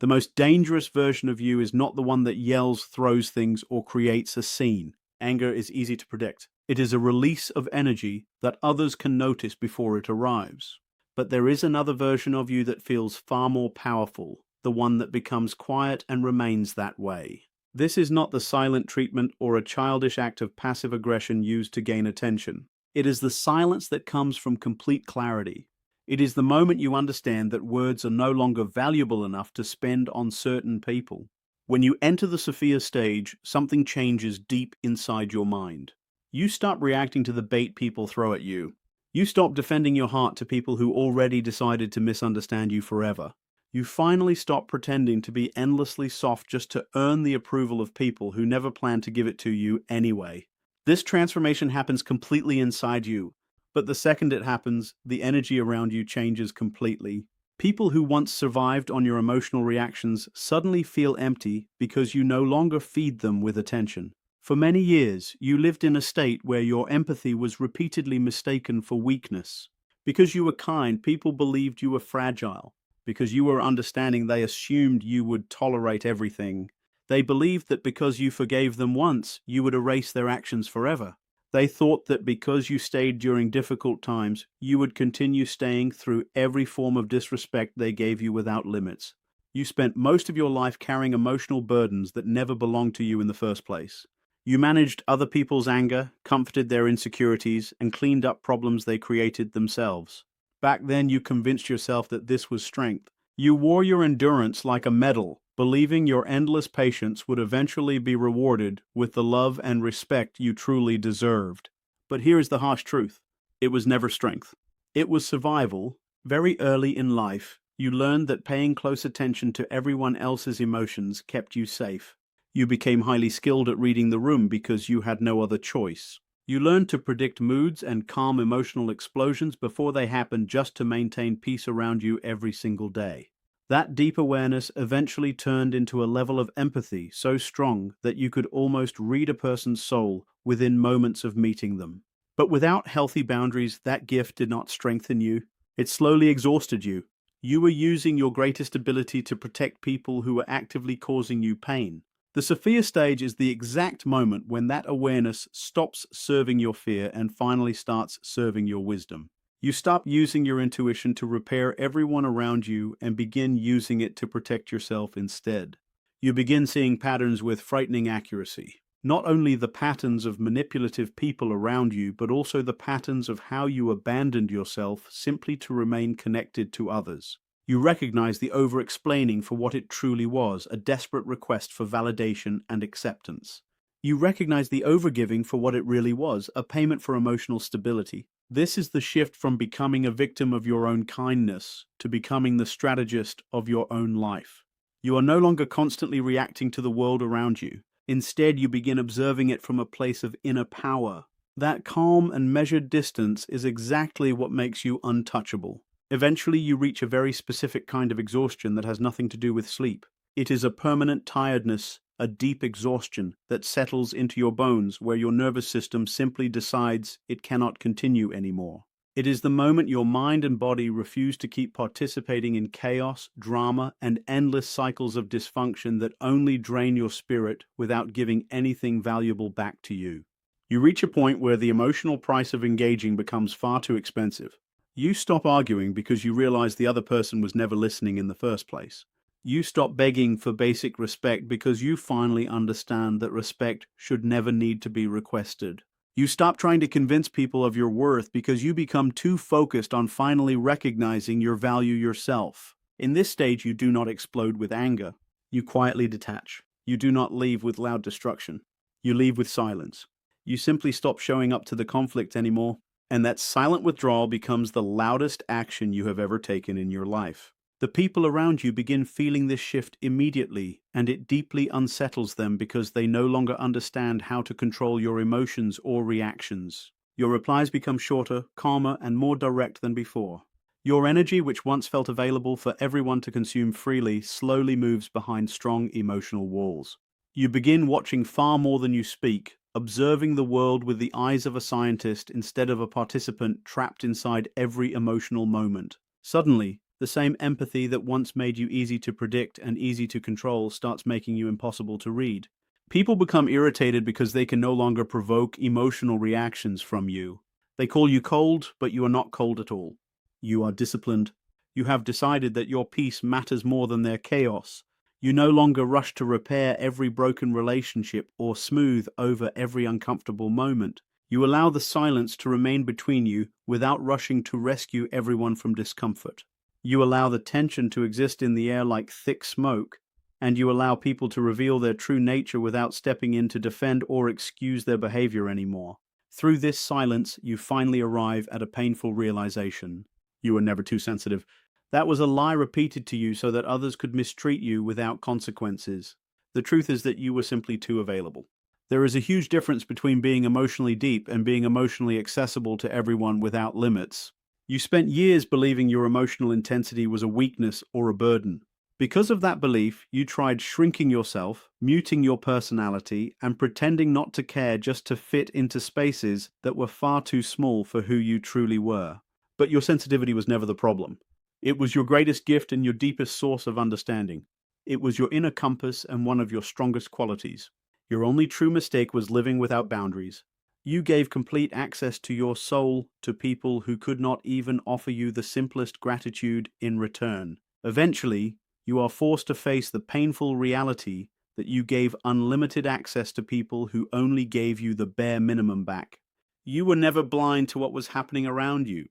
The most dangerous version of you is not the one that yells, throws things, or creates a scene. Anger is easy to predict. It is a release of energy that others can notice before it arrives. But there is another version of you that feels far more powerful, the one that becomes quiet and remains that way. This is not the silent treatment or a childish act of passive aggression used to gain attention. It is the silence that comes from complete clarity. It is the moment you understand that words are no longer valuable enough to spend on certain people. When you enter the Sophia stage, something changes deep inside your mind. You stop reacting to the bait people throw at you. You stop defending your heart to people who already decided to misunderstand you forever. You finally stop pretending to be endlessly soft just to earn the approval of people who never planned to give it to you anyway. This transformation happens completely inside you, but the second it happens, the energy around you changes completely. People who once survived on your emotional reactions suddenly feel empty because you no longer feed them with attention. For many years, you lived in a state where your empathy was repeatedly mistaken for weakness. Because you were kind, people believed you were fragile. Because you were understanding, they assumed you would tolerate everything. They believed that because you forgave them once, you would erase their actions forever. They thought that because you stayed during difficult times, you would continue staying through every form of disrespect they gave you without limits. You spent most of your life carrying emotional burdens that never belonged to you in the first place. You managed other people's anger, comforted their insecurities, and cleaned up problems they created themselves. Back then, you convinced yourself that this was strength. You wore your endurance like a medal, believing your endless patience would eventually be rewarded with the love and respect you truly deserved. But here is the harsh truth. It was never strength. It was survival. Very early in life, you learned that paying close attention to everyone else's emotions kept you safe. You became highly skilled at reading the room because you had no other choice. You learned to predict moods and calm emotional explosions before they happened just to maintain peace around you every single day. That deep awareness eventually turned into a level of empathy so strong that you could almost read a person's soul within moments of meeting them. But without healthy boundaries, that gift did not strengthen you. It slowly exhausted you. You were using your greatest ability to protect people who were actively causing you pain. The Sophia stage is the exact moment when that awareness stops serving your fear and finally starts serving your wisdom. You stop using your intuition to repair everyone around you and begin using it to protect yourself instead. You begin seeing patterns with frightening accuracy. Not only the patterns of manipulative people around you, but also the patterns of how you abandoned yourself simply to remain connected to others. You recognize the over-explaining for what it truly was, a desperate request for validation and acceptance. You recognize the overgiving for what it really was, a payment for emotional stability. This is the shift from becoming a victim of your own kindness to becoming the strategist of your own life. You are no longer constantly reacting to the world around you. Instead, you begin observing it from a place of inner power. That calm and measured distance is exactly what makes you untouchable. Eventually, you reach a very specific kind of exhaustion that has nothing to do with sleep. It is a permanent tiredness, a deep exhaustion that settles into your bones where your nervous system simply decides it cannot continue anymore. It is the moment your mind and body refuse to keep participating in chaos, drama, and endless cycles of dysfunction that only drain your spirit without giving anything valuable back to you. You reach a point where the emotional price of engaging becomes far too expensive. You stop arguing because you realize the other person was never listening in the first place. You stop begging for basic respect because you finally understand that respect should never need to be requested. You stop trying to convince people of your worth because you become too focused on finally recognizing your value yourself. In this stage, you do not explode with anger. You quietly detach. You do not leave with loud destruction. You leave with silence. You simply stop showing up to the conflict anymore. And that silent withdrawal becomes the loudest action you have ever taken in your life. The people around you begin feeling this shift immediately, and it deeply unsettles them because they no longer understand how to control your emotions or reactions. Your replies become shorter, calmer, and more direct than before. Your energy, which once felt available for everyone to consume freely, slowly moves behind strong emotional walls. You begin watching far more than you speak, observing the world with the eyes of a scientist instead of a participant trapped inside every emotional moment. Suddenly, The same empathy that once made you easy to predict and easy to control starts making you impossible to read. People become irritated because they can no longer provoke emotional reactions from you. They call you cold, but you are not cold at all. You are disciplined. You have decided that your peace matters more than their chaos. You no longer rush to repair every broken relationship or smooth over every uncomfortable moment. You allow the silence to remain between you without rushing to rescue everyone from discomfort. You allow the tension to exist in the air like thick smoke, and you allow people to reveal their true nature without stepping in to defend or excuse their behavior anymore. Through this silence, you finally arrive at a painful realization. You were never too sensitive. That was a lie repeated to you so that others could mistreat you without consequences. The truth is that you were simply too available. There is a huge difference between being emotionally deep and being emotionally accessible to everyone without limits. You spent years believing your emotional intensity was a weakness or a burden. Because of that belief, you tried shrinking yourself, muting your personality, and pretending not to care just to fit into spaces that were far too small for who you truly were. But your sensitivity was never the problem. It was your greatest gift and your deepest source of understanding. It was your inner compass and one of your strongest qualities. Your only true mistake was living without boundaries. You gave complete access to your soul to people who could not even offer you the simplest gratitude in return. Eventually, you are forced to face the painful reality that you gave unlimited access to people who only gave you the bare minimum back. You were never blind to what was happening around you.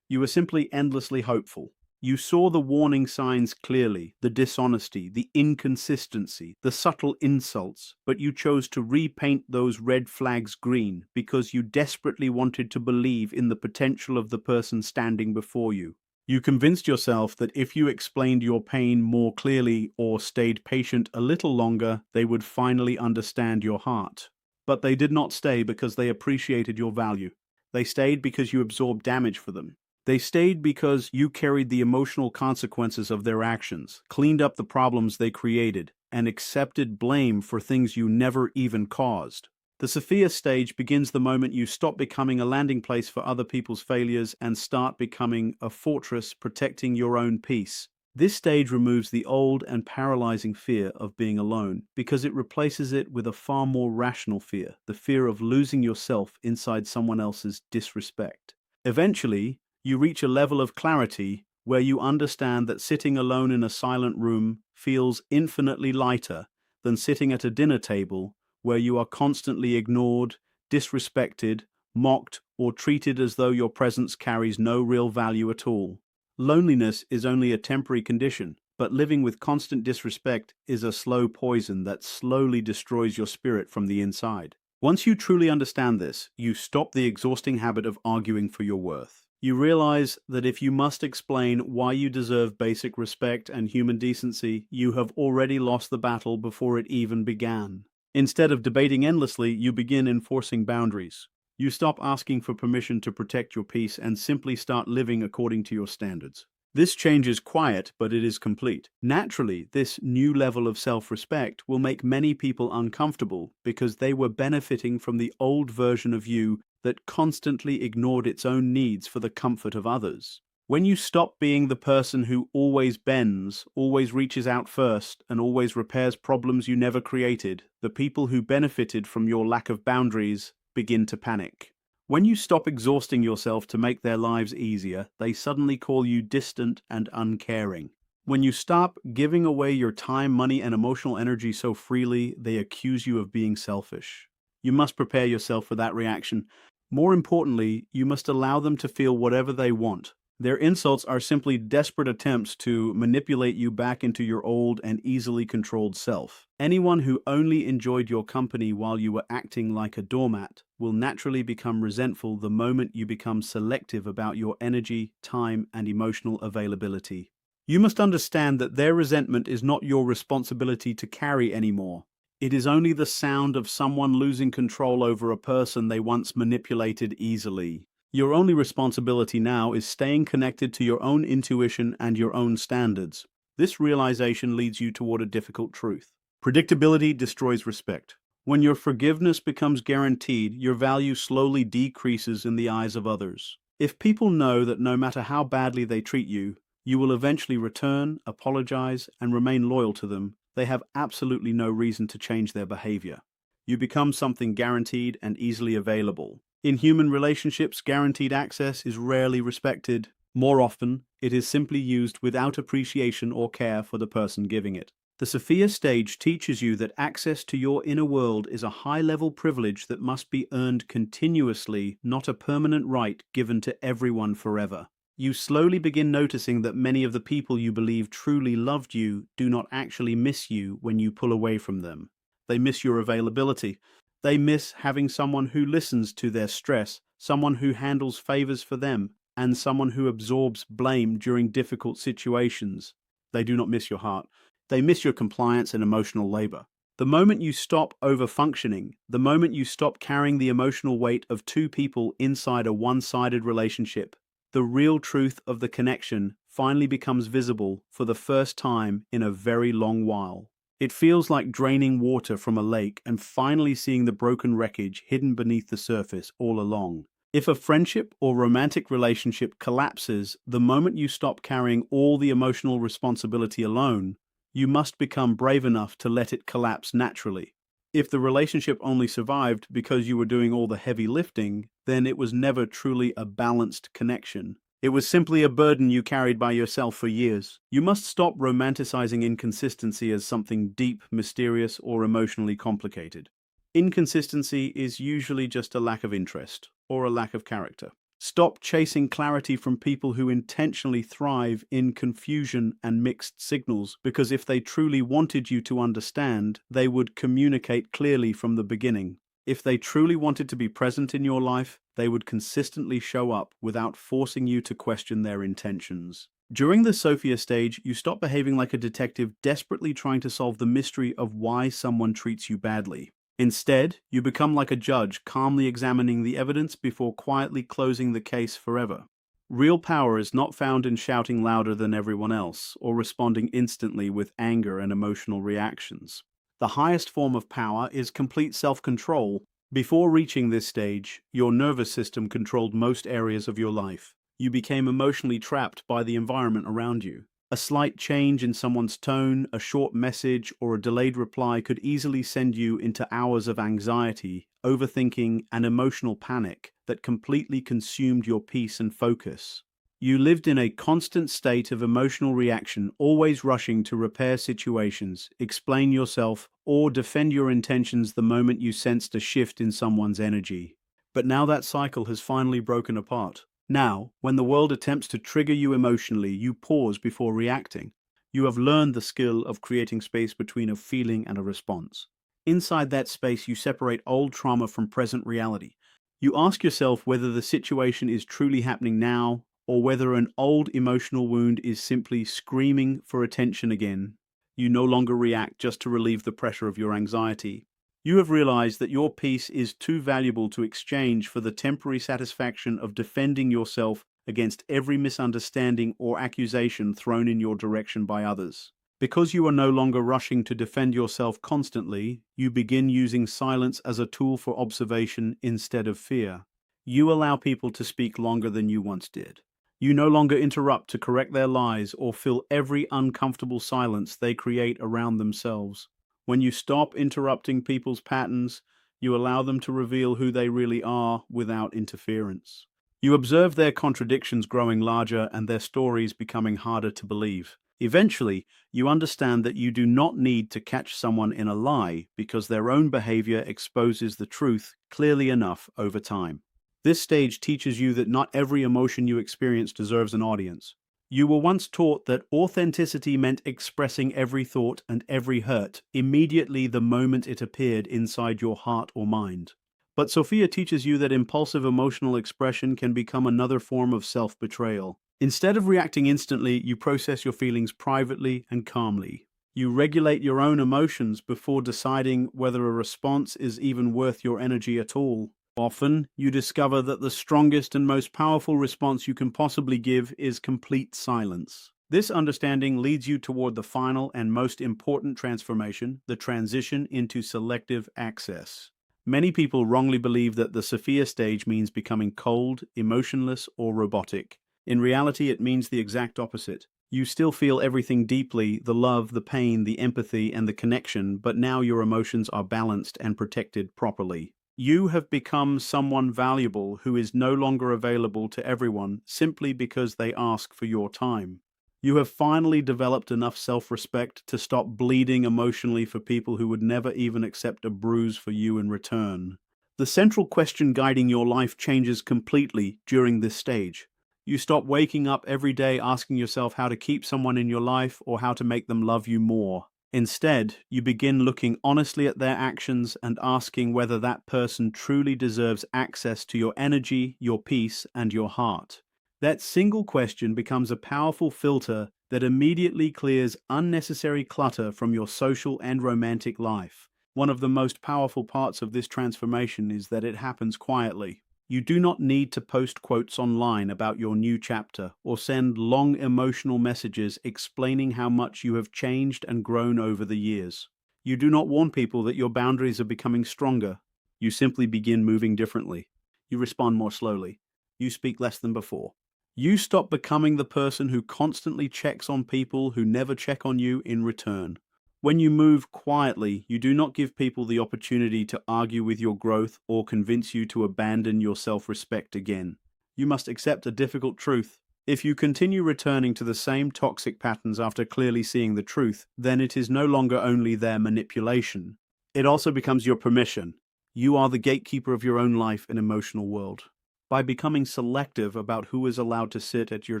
You were simply endlessly hopeful. You saw the warning signs clearly, the dishonesty, the inconsistency, the subtle insults, but you chose to repaint those red flags green because you desperately wanted to believe in the potential of the person standing before you. You convinced yourself that if you explained your pain more clearly or stayed patient a little longer, they would finally understand your heart. But they did not stay because they appreciated your value. They stayed because you absorbed damage for them. They stayed because you carried the emotional consequences of their actions, cleaned up the problems they created, and accepted blame for things you never even caused. The Sophia Stage begins the moment you stop becoming a landing place for other people's failures and start becoming a fortress protecting your own peace. This stage removes the old and paralyzing fear of being alone because it replaces it with a far more rational fear, the fear of losing yourself inside someone else's disrespect. Eventually, you reach a level of clarity where you understand that sitting alone in a silent room feels infinitely lighter than sitting at a dinner table where you are constantly ignored, disrespected, mocked, or treated as though your presence carries no real value at all. Loneliness is only a temporary condition, but living with constant disrespect is a slow poison that slowly destroys your spirit from the inside. Once you truly understand this, you stop the exhausting habit of arguing for your worth. You realize that if you must explain why you deserve basic respect and human decency, you have already lost the battle before it even began. Instead of debating endlessly, you begin enforcing boundaries. You stop asking for permission to protect your peace and simply start living according to your standards. This change is quiet, but it is complete. Naturally, this new level of self-respect will make many people uncomfortable because they were benefiting from the old version of you that constantly ignored its own needs for the comfort of others. When you stop being the person who always bends, always reaches out first, and always repairs problems you never created, the people who benefited from your lack of boundaries begin to panic. When you stop exhausting yourself to make their lives easier, they suddenly call you distant and uncaring. When you stop giving away your time, money, and emotional energy so freely, they accuse you of being selfish. You must prepare yourself for that reaction. More importantly, you must allow them to feel whatever they want. Their insults are simply desperate attempts to manipulate you back into your old and easily controlled self. Anyone who only enjoyed your company while you were acting like a doormat will naturally become resentful the moment you become selective about your energy, time, and emotional availability. You must understand that their resentment is not your responsibility to carry anymore. It is only the sound of someone losing control over a person they once manipulated easily. Your only responsibility now is staying connected to your own intuition and your own standards. This realization leads you toward a difficult truth. Predictability destroys respect. When your forgiveness becomes guaranteed, your value slowly decreases in the eyes of others. If people know that no matter how badly they treat you, You will eventually return, apologize, and remain loyal to them. They have absolutely no reason to change their behavior. You become something guaranteed and easily available. In human relationships, guaranteed access is rarely respected. More often, it is simply used without appreciation or care for the person giving it. The Sophia Stage teaches you that access to your inner world is a high-level privilege that must be earned continuously, not a permanent right given to everyone forever. You slowly begin noticing that many of the people you believe truly loved you do not actually miss you when you pull away from them. They miss your availability. They miss having someone who listens to their stress, someone who handles favors for them, and someone who absorbs blame during difficult situations. They do not miss your heart. They miss your compliance and emotional labor. The moment you stop over-functioning, the moment you stop carrying the emotional weight of two people inside a one-sided relationship, the real truth of the connection finally becomes visible for the first time in a very long while. It feels like draining water from a lake and finally seeing the broken wreckage hidden beneath the surface all along. If a friendship or romantic relationship collapses the moment you stop carrying all the emotional responsibility alone, you must become brave enough to let it collapse naturally. If the relationship only survived because you were doing all the heavy lifting, then it was never truly a balanced connection. It was simply a burden you carried by yourself for years. You must stop romanticizing inconsistency as something deep, mysterious, or emotionally complicated. Inconsistency is usually just a lack of interest or a lack of character. Stop chasing clarity from people who intentionally thrive in confusion and mixed signals, because if they truly wanted you to understand, they would communicate clearly from the beginning. If they truly wanted to be present in your life, they would consistently show up without forcing you to question their intentions. During the Sophia stage, you stop behaving like a detective desperately trying to solve the mystery of why someone treats you badly. Instead, you become like a judge, calmly examining the evidence before quietly closing the case forever. Real power is not found in shouting louder than everyone else or responding instantly with anger and emotional reactions. The highest form of power is complete self-control. Before reaching this stage, your nervous system controlled most areas of your life. You became emotionally trapped by the environment around you. A slight change in someone's tone, a short message, or a delayed reply could easily send you into hours of anxiety, overthinking, and emotional panic that completely consumed your peace and focus. You lived in a constant state of emotional reaction, always rushing to repair situations, explain yourself, or defend your intentions the moment you sensed a shift in someone's energy. But now that cycle has finally broken apart. Now, when the world attempts to trigger you emotionally, you pause before reacting. You have learned the skill of creating space between a feeling and a response. Inside that space, you separate old trauma from present reality. You ask yourself whether the situation is truly happening now, or whether an old emotional wound is simply screaming for attention again. You no longer react just to relieve the pressure of your anxiety. You have realized that your peace is too valuable to exchange for the temporary satisfaction of defending yourself against every misunderstanding or accusation thrown in your direction by others. Because you are no longer rushing to defend yourself constantly, you begin using silence as a tool for observation instead of fear. You allow people to speak longer than you once did. You no longer interrupt to correct their lies or fill every uncomfortable silence they create around themselves. When you stop interrupting people's patterns, you allow them to reveal who they really are without interference. You observe their contradictions growing larger and their stories becoming harder to believe. Eventually, you understand that you do not need to catch someone in a lie because their own behavior exposes the truth clearly enough over time. This stage teaches you that not every emotion you experience deserves an audience. You were once taught that authenticity meant expressing every thought and every hurt immediately the moment it appeared inside your heart or mind. But Sophia teaches you that impulsive emotional expression can become another form of self-betrayal. Instead of reacting instantly, you process your feelings privately and calmly. You regulate your own emotions before deciding whether a response is even worth your energy at all. Often, you discover that the strongest and most powerful response you can possibly give is complete silence. This understanding leads you toward the final and most important transformation, the transition into selective access. Many people wrongly believe that the Sophia stage means becoming cold, emotionless, or robotic. In reality, it means the exact opposite. You still feel everything deeply, the love, the pain, the empathy, and the connection, but now your emotions are balanced and protected properly. You have become someone valuable who is no longer available to everyone simply because they ask for your time. You have finally developed enough self-respect to stop bleeding emotionally for people who would never even accept a bruise for you in return. The central question guiding your life changes completely during this stage. You stop waking up every day asking yourself how to keep someone in your life or how to make them love you more. Instead, you begin looking honestly at their actions and asking whether that person truly deserves access to your energy, your peace, and your heart. That single question becomes a powerful filter that immediately clears unnecessary clutter from your social and romantic life. One of the most powerful parts of this transformation is that it happens quietly. You do not need to post quotes online about your new chapter or send long emotional messages explaining how much you have changed and grown over the years. You do not warn people that your boundaries are becoming stronger. You simply begin moving differently. You respond more slowly. You speak less than before. You stop becoming the person who constantly checks on people who never check on you in return. When you move quietly, you do not give people the opportunity to argue with your growth or convince you to abandon your self-respect again. You must accept a difficult truth. If you continue returning to the same toxic patterns after clearly seeing the truth, then it is no longer only their manipulation. It also becomes your permission. You are the gatekeeper of your own life and emotional world. By becoming selective about who is allowed to sit at your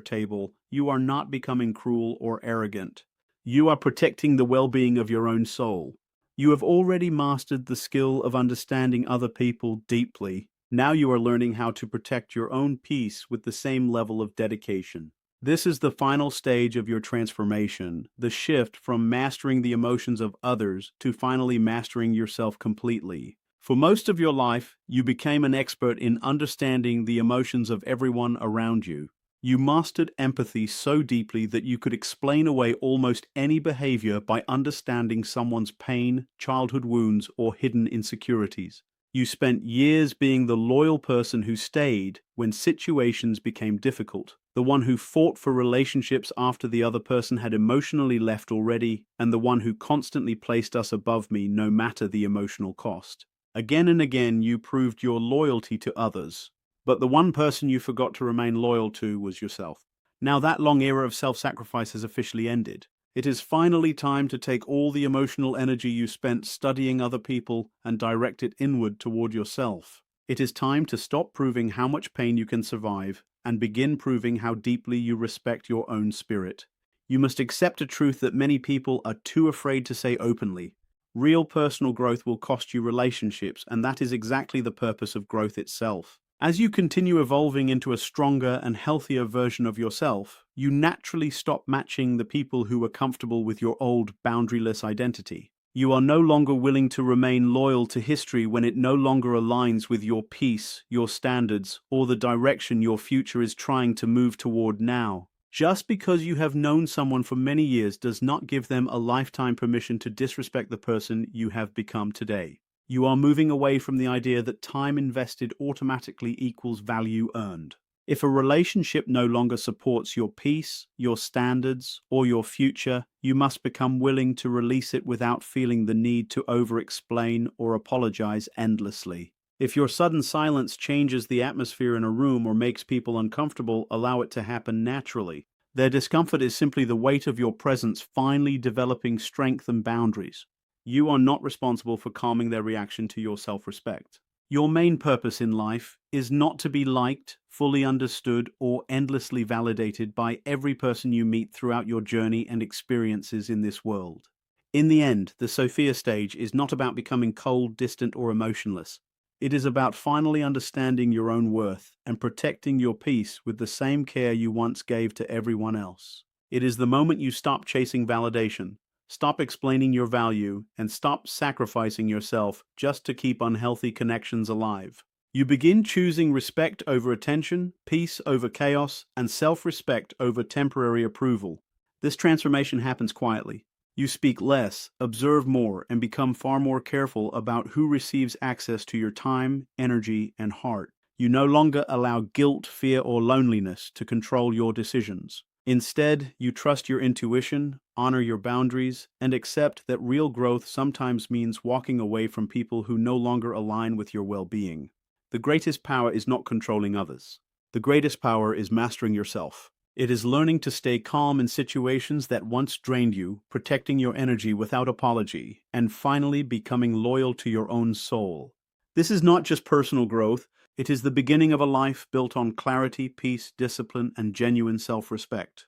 table, you are not becoming cruel or arrogant. You are protecting the well-being of your own soul. You have already mastered the skill of understanding other people deeply. Now you are learning how to protect your own peace with the same level of dedication. This is the final stage of your transformation, the shift from mastering the emotions of others to finally mastering yourself completely. For most of your life, you became an expert in understanding the emotions of everyone around you. You mastered empathy so deeply that you could explain away almost any behavior by understanding someone's pain, childhood wounds, or hidden insecurities. You spent years being the loyal person who stayed when situations became difficult, the one who fought for relationships after the other person had emotionally left already, and the one who constantly placed us above me no matter the emotional cost. Again and again, you proved your loyalty to others. But the one person you forgot to remain loyal to was yourself. Now that long era of self-sacrifice has officially ended. It is finally time to take all the emotional energy you spent studying other people and direct it inward toward yourself. It is time to stop proving how much pain you can survive and begin proving how deeply you respect your own spirit. You must accept a truth that many people are too afraid to say openly. Real personal growth will cost you relationships, and that is exactly the purpose of growth itself. As you continue evolving into a stronger and healthier version of yourself, you naturally stop matching the people who were comfortable with your old, boundaryless identity. You are no longer willing to remain loyal to history when it no longer aligns with your peace, your standards, or the direction your future is trying to move toward now. Just because you have known someone for many years does not give them a lifetime permission to disrespect the person you have become today. You are moving away from the idea that time invested automatically equals value earned. If a relationship no longer supports your peace, your standards, or your future, you must become willing to release it without feeling the need to over-explain or apologize endlessly. If your sudden silence changes the atmosphere in a room or makes people uncomfortable, allow it to happen naturally. Their discomfort is simply the weight of your presence finally developing strength and boundaries. You are not responsible for calming their reaction to your self-respect. Your main purpose in life is not to be liked, fully understood, or endlessly validated by every person you meet throughout your journey and experiences in this world. In the end, the Sophia Stage is not about becoming cold, distant, or emotionless. It is about finally understanding your own worth and protecting your peace with the same care you once gave to everyone else. It is the moment you stop chasing validation, stop explaining your value, and stop sacrificing yourself just to keep unhealthy connections alive. You begin choosing respect over attention, peace over chaos, and self-respect over temporary approval. This transformation happens quietly. You speak less, observe more, and become far more careful about who receives access to your time, energy, and heart. You no longer allow guilt, fear, or loneliness to control your decisions. Instead, you trust your intuition, honor your boundaries, and accept that real growth sometimes means walking away from people who no longer align with your well-being. The greatest power is not controlling others. The greatest power is mastering yourself. It is learning to stay calm in situations that once drained you, protecting your energy without apology, and finally becoming loyal to your own soul. This is not just personal growth, it is the beginning of a life built on clarity, peace, discipline, and genuine self-respect.